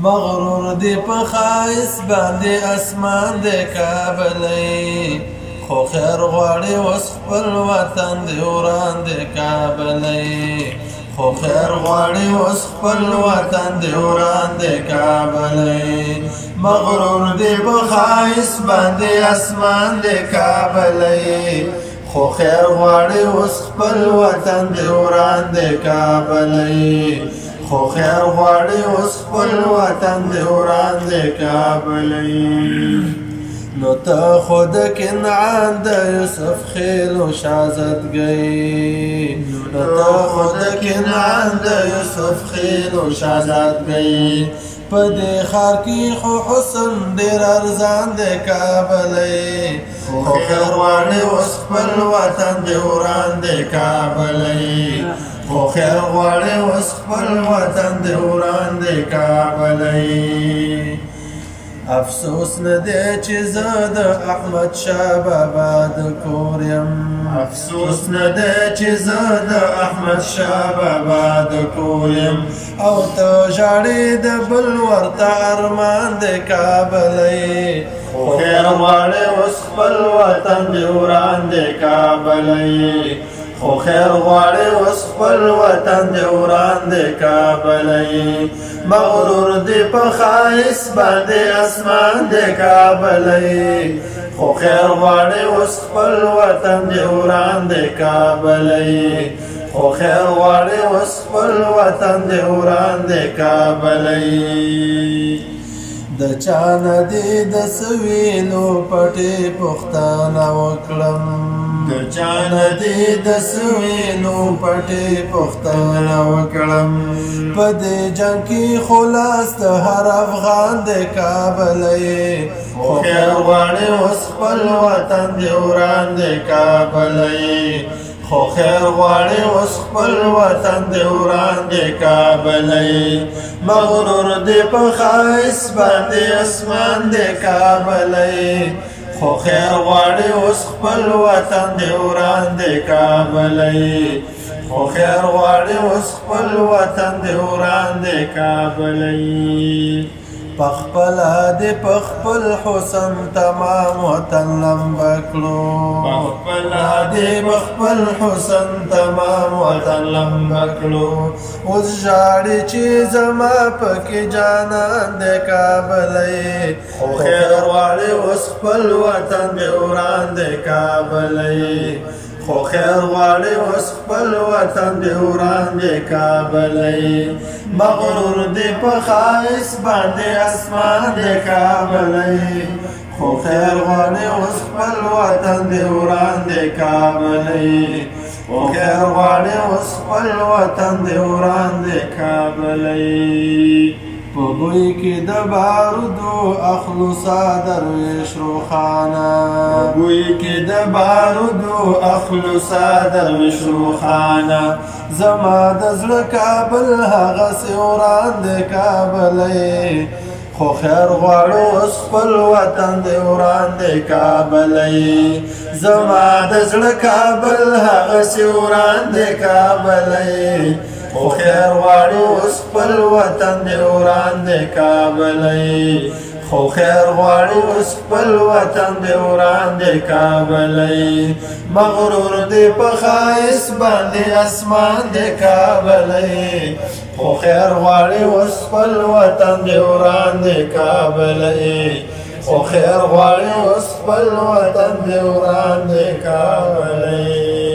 مغرور دی په خایس باندې اسمان دی کابلی خو خیر غواړي اوس خپل وطن دی وران دی کابلی خو خیر غواړي اوس خپل وطن دی وران دی کابلی مغرور دی په خایس باندې اسمان دی کابلی خو خیر غواړي اوس خپل وطن دی وران دی کابلی خو خیر غواړي اوس خپل وطن دی وران دی کابلی نو ته خود کنعان د یوسف خیل و شازدګۍ نو ته خود کنعان د یوسف خیل و شازدګۍ په دې ښار کې خو حسن ډېر ارزان دی کابلی خو خیر غواړي اوس خپل وطن دی وران دی کابلی خو خیر غواړي اوس خپل وطن دی وران دی کابلی افسوس نه دی چې زه د احمد شاه بابا د کور یم افسوس نه دی چې زه د احمد شاه بابا د کور یم او ته ژاړې د بل ورته ارمان دی کابلی خو خیر غواړي اوس خپل وطن دی وران دی کابلی خو خیر غواړي اوس خپل وطن دی وران دی کابلی مغرور دی په خایس باندې اسمان دی کابلی خو خیر غواړي اوس خپل وطن دی وران دی کابلی خو خیر غواړي اوس خپل وطن دی وران دی کابلی د چا نه دی د سویلو پټې پوښتنه وکړم د چا نه دی د سویلو پټې پوښتنه وکړم په دې جنګ کې خو لاس د هر افغان دی کابلی خو خیر غواړي اوس خپل وطن دی وران دی کابلی خو خیر غواړي اوس خپل وطن دی وران دی کابلی مغرور دی په خایس باندې اسمان دی کابلی خو خیر غواړي اوس خپل وطن دی وران دی کابلی خو خیر غواړي اوس خپل وطن دی وران دی کابلی پخپلا دی پخپل حسن تمام وطن لمبه کړو پخپلا دی پخپل حسن تمام وطن لمبه کړو اوس ژاړي چې زما پکې جانان دی کابلی خو خیر غواړي اوس خپل وطن دی وران دی کابلی خو خیر غواړي اوس خپل وطن دی وران دی کابلی مغرور دی په خایس باندې اسمان دی کابلی خو خیر غواړي اوس خپل وطن دی وران دی کابلی خو خیر غواړي اوس خپل وطن دی وران دی کابلی په بوی کې د بارودو اخلو درویش روخانه بوی کې د بارودو اخلو درویش روخانه زما د زړه کابل هغسې وران دی کابلی خو خیر غواړو اوس خپل وطن دی وران دی کابلی زما د زړه کابل هغسې وران دی کابلی خو خیر غواړي اوس خپل وطن دی وران دی کابلی خو خیر غواړي اوس خپل وطن دی وران دی کابلی مغرور دی په خایس باندې اسمان دی کابلی خو خیر غواړي اوس خپل وطن دی وران دی کابلی خو خیر غواړي اوس خپل وطن دی وران دی کابلی